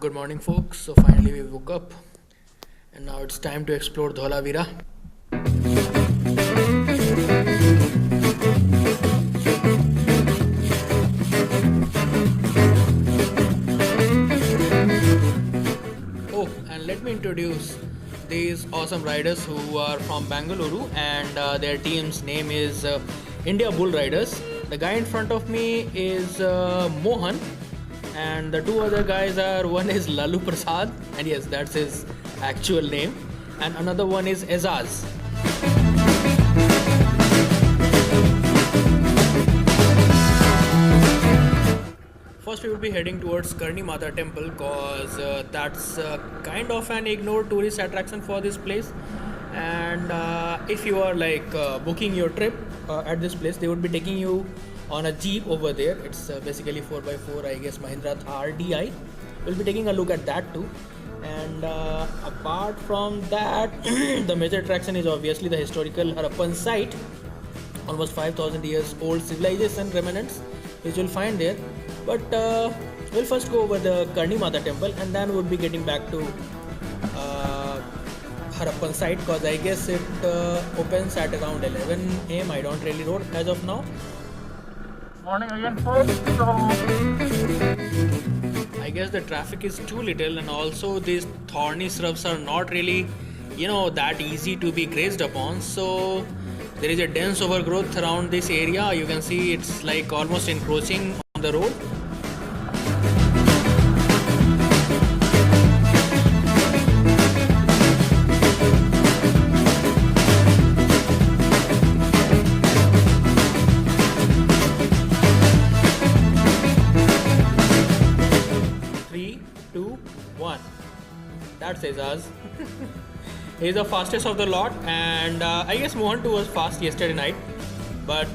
Good morning, folks. So finally we woke up, and now it's time to explore Dholavira. Oh, and let me introduce these awesome riders who are from Bangalore, and their team's name is India Bull Riders. The guy in front of me is Mohan, and the two other guys are, one is Lalu Prasad, and yes, that's his actual name, and another one is Ezaz. First, we will be heading towards Karni Mata Temple because that's kind of an ignored tourist attraction for this place. And if you are booking your trip at this place, they would be taking you on a jeep over there. It's basically 4x4, I guess, Mahindra Thar DI. We'll be taking a look at that too. And apart from that, the major attraction is obviously the historical Harappan site, almost 5,000 years old civilization remnants which you'll find there. But we'll first go over the Karni Mata temple, and then we'll be getting back to Harappan site because I guess it opens at around 11 am. I don't really know as of now. Morning again, folks. I guess the traffic is too little, and also these thorny shrubs are not really, that easy to be grazed upon. So there is a dense overgrowth around this area. You can see it's like almost encroaching on the road. That says us. He's the fastest of the lot, and I guess Mohan too was fast yesterday night, but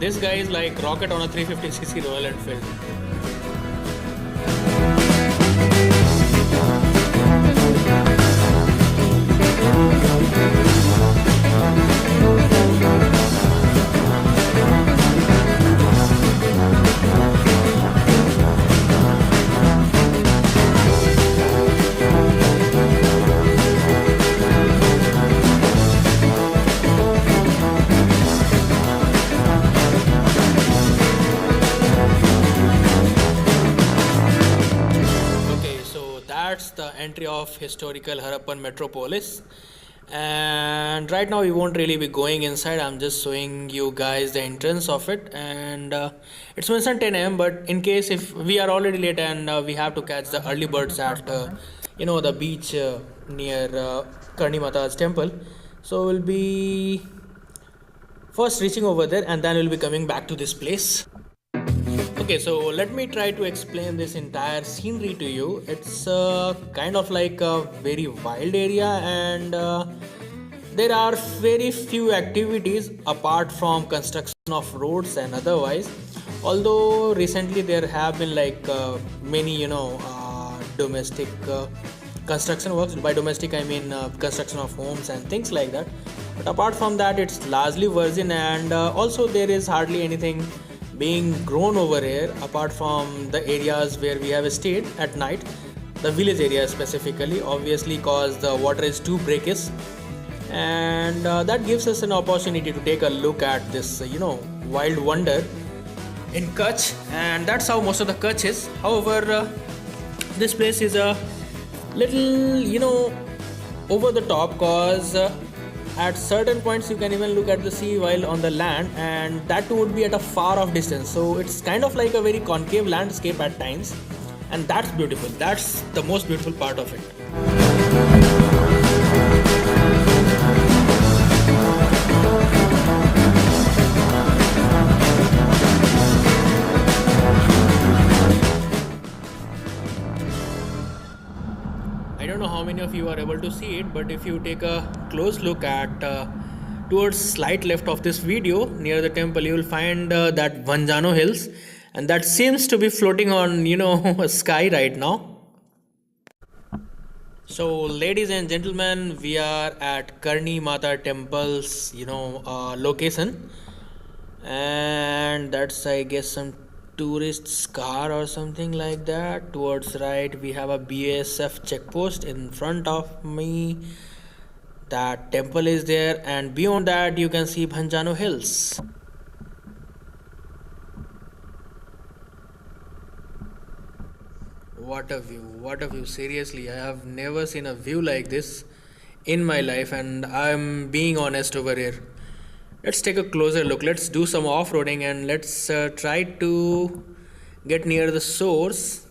this guy is like rocket on a 350cc Royal Enfield. That's the entry of historical Harappan metropolis, and right now we won't really be going inside. I'm just showing you guys the entrance of it, and it's mentioned 10 am, but in case if we are already late and we have to catch the early birds at the beach near Karni Mata's temple, so we'll be first reaching over there and then we'll be coming back to this place. Okay, so let me try to explain this entire scenery to you. It's kind of like a very wild area, and there are very few activities apart from construction of roads and otherwise. Although recently there have been many domestic construction works. By domestic I mean construction of homes and things like that. But apart from that, it's largely virgin, and also there is hardly anything being grown over here apart from the areas where we have stayed at night, the village area specifically, obviously cause the water is too brackish, and that gives us an opportunity to take a look at this wild wonder in Kutch, and that's how most of the Kutch is. However, this place is a little over the top cause at certain points you can even look at the sea while on the land, and that too would be at a far off distance. So it's kind of like a very concave landscape at times, and that's beautiful. That's the most beautiful part of it. I don't know how many of you are able to see it, but if you take a close look at towards slight left of this video near the temple, you will find that Vanjano Hills, and that seems to be floating on a sky right now. So ladies and gentlemen, we are at Karni Mata temple's location, and that's I guess some tourist's car or something like that. Towards right we have a BASF checkpost. In front of me that temple is there, and beyond that you can see Bhanjano Hills. What a view, seriously. I have never seen a view like this in my life, and I'm being honest over here. Let's take a closer look. Let's do some off-roading and let's try to get near the source.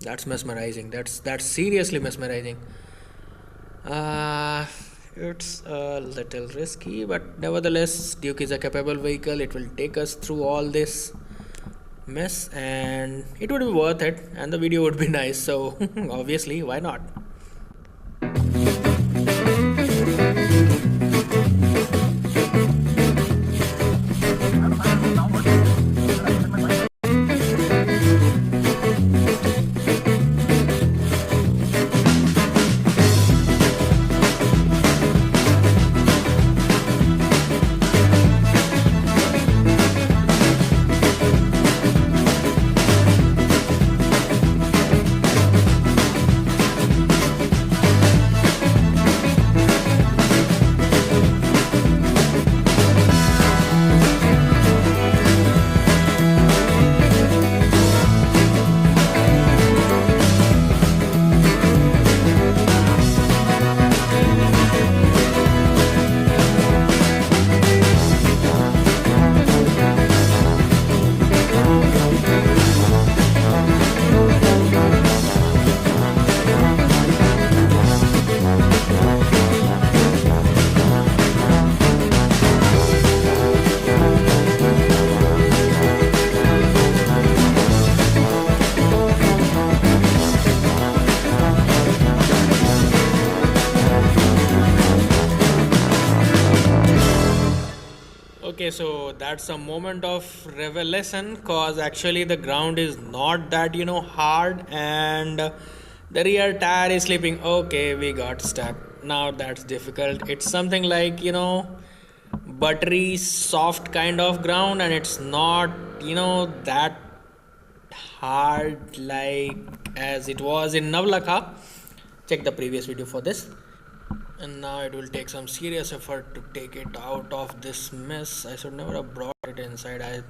That's mesmerizing. That's seriously mesmerizing. Uh, it's a little risky, but nevertheless, Duke is a capable vehicle. It will take us through all this mess, and it would be worth it, and the video would be nice. So obviously, why not? Okay, so that's a moment of revelation, cause actually the ground is not that hard, and the rear tire is slipping. Okay, we got stuck. Now that's difficult. It's something like buttery, soft kind of ground, and it's not that hard like as it was in Navlakha. Check the previous video for this. And now it will take some serious effort to take it out of this mess. I should never have brought it inside.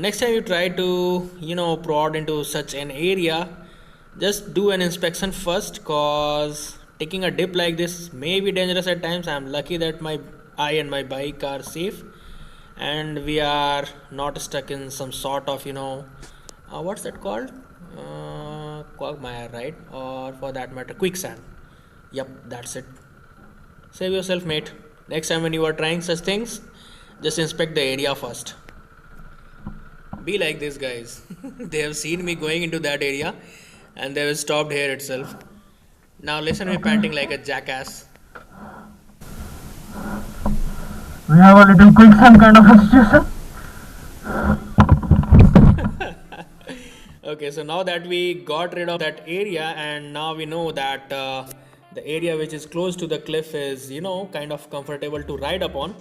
Next time you try to prod into such an area, just do an inspection first, cause taking a dip like this may be dangerous at times. I'm lucky that I and my bike are safe, and we are not stuck in some sort of what's that called, quagmire, right? Or for that matter, quicksand. Yep, that's it. Save yourself, mate. Next time when you are trying such things, just inspect the area first. Be like this, guys. They have seen me going into that area and they have stopped here itself. Now listen me panting like a jackass. We have a little quicksand kind of a situation. Okay, so now that we got rid of that area, and now we know that the area which is close to the cliff is kind of comfortable to ride upon.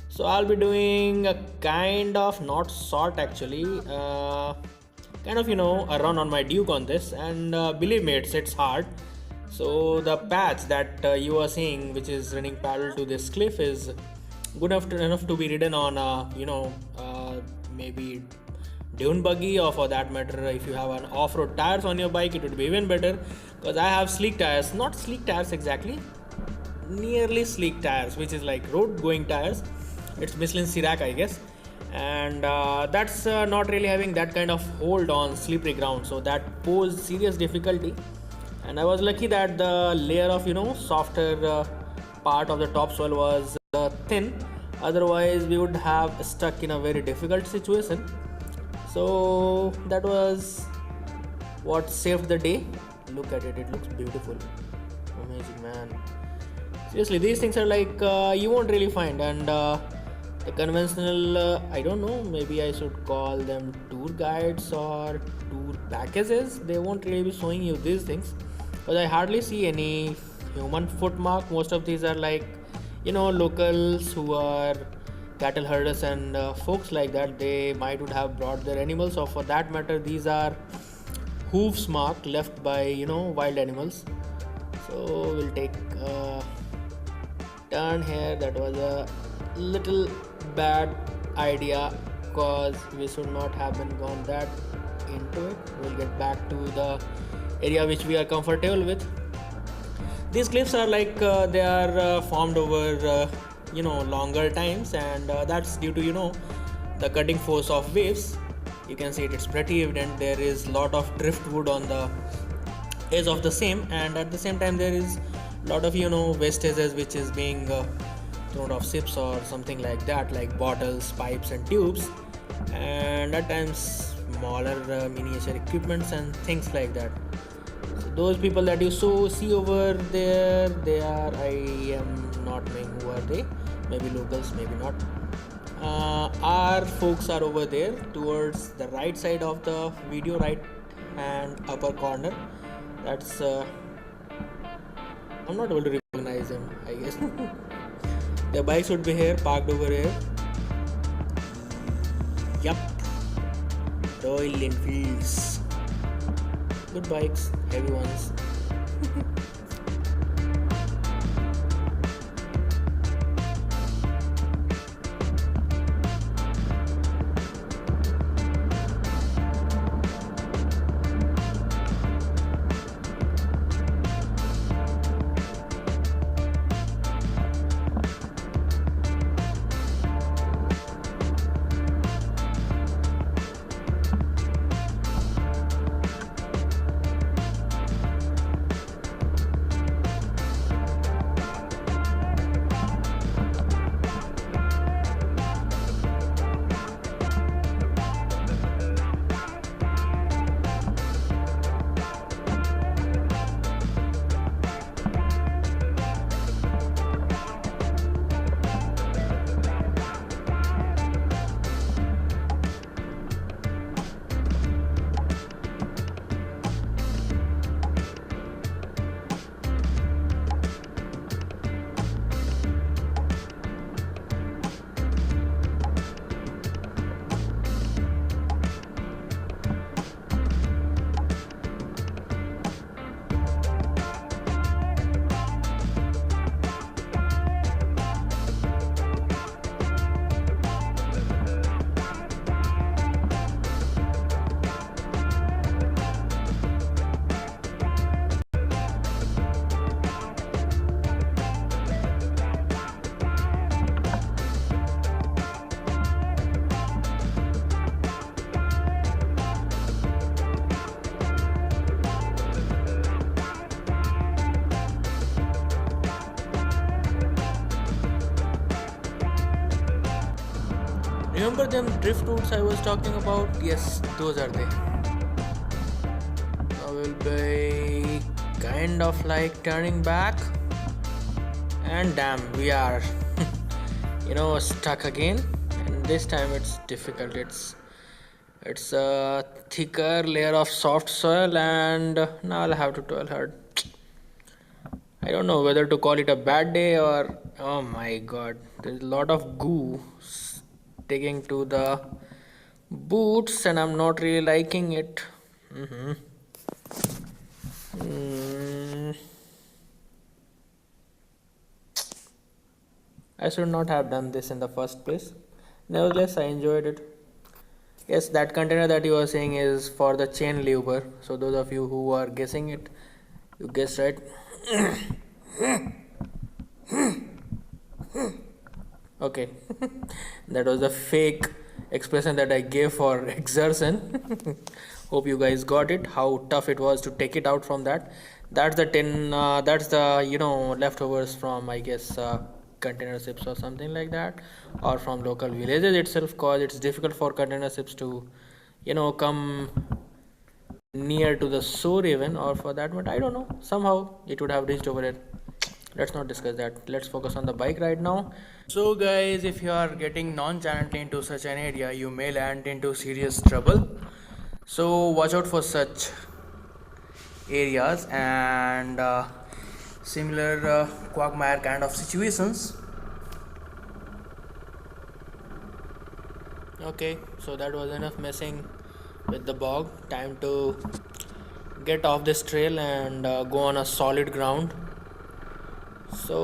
So I'll be doing a kind of, not sort actually, kind of a run on my Duke on this, and believe me, it's hard. So the patch that you are seeing, which is running parallel to this cliff, is good enough to be ridden on maybe dune buggy, or for that matter if you have an off-road tires on your bike, it would be even better, because I have sleek tires, not sleek tires exactly, nearly sleek tires, which is like road going tires. It's Michelin Sirac, I guess, and that's not really having that kind of hold on slippery ground, so that posed serious difficulty. And I was lucky that the layer of softer part of the topsoil was thin, otherwise we would have stuck in a very difficult situation. So that was what saved the day. Look at it, it looks beautiful, amazing, man. Seriously, these things are like you won't really find, and the conventional I don't know, maybe I should call them tour guides or tour packages, they won't really be showing you these things, because I hardly see any human footmark. Most of these are like locals who are cattle herders and folks like that, they might would have brought their animals, or for that matter these are hooves mark left by wild animals. So we'll take a turn here. That was a little bad idea, because we should not have been gone that into it. We'll get back to the area which we are comfortable with. These cliffs are like they are formed over longer times, and that's due to the cutting force of waves. You can see it's pretty evident. There is lot of driftwood on the edge of the same, and at the same time there is lot of wastages which is being thrown off ships or something like that, like bottles, pipes and tubes, and at times smaller miniature equipments and things like that. So those people that you see over there, they are, I am not knowing who are they, maybe locals, maybe not. Our folks are over there towards the right side of the video, right hand upper corner. That's I'm not able to recognize them, I guess. The bikes would be here, parked over here. Yup, Royal Enfields. Good bikes, heavy ones. Remember them drift routes I was talking about? Yes, those are they. Now we'll be kind of like turning back, and damn, we are stuck again, and this time it's difficult. It's a thicker layer of soft soil, and now I'll have to toil hard. I don't know whether to call it a bad day or, oh my god, there's a lot of goo sticking to the boots, and I'm not really liking it. I should not have done this in the first place. Nevertheless, I enjoyed it. Yes, that container that you are saying is for the chain lever. So those of you who are guessing it, you guessed right. Okay, that was a fake expression that I gave for exertion. Hope you guys got it, how tough it was to take it out from that. That's the tin, that's the leftovers from, I guess, container ships or something like that, or from local villages itself, cause it's difficult for container ships to come near to the shore even, or for that matter, I don't know, somehow it would have reached over it. Let's not discuss that. Let's focus on the bike right now. So guys, if you are getting nonchalantly into such an area, you may land into serious trouble. So watch out for such areas and similar quagmire kind of situations. Okay, so that was enough messing with the bog. Time to get off this trail and go on a solid ground. So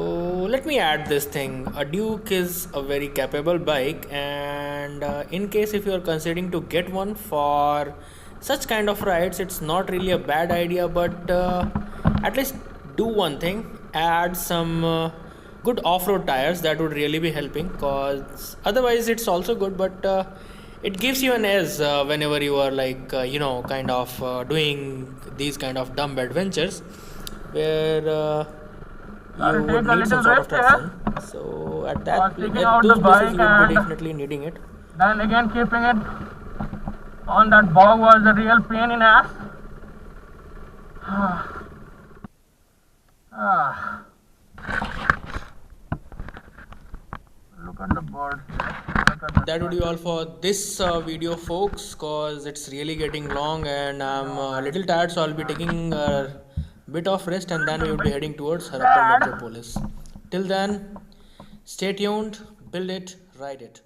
let me add this thing. A Duke is a very capable bike, and in case if you are considering to get one for such kind of rides, it's not really a bad idea. But at least do one thing: add some good off-road tires. That would really be helping. Cause otherwise, it's also good, but it gives you an edge whenever you are like kind of doing these kind of dumb adventures, where you I'll would take a need some little sort of rest here. traction. So at Taking at out the those places bike you would be and definitely needing it. then again keeping it on that bog was a real pain in ass. Ah, look at the birds. Look at the That would be all for this video, folks, cause it's really getting long and I'm a little tired, so I'll be taking a bit of rest and then we will be heading towards Harappan Dad. Metropolis. Till then, stay tuned, build it, ride it.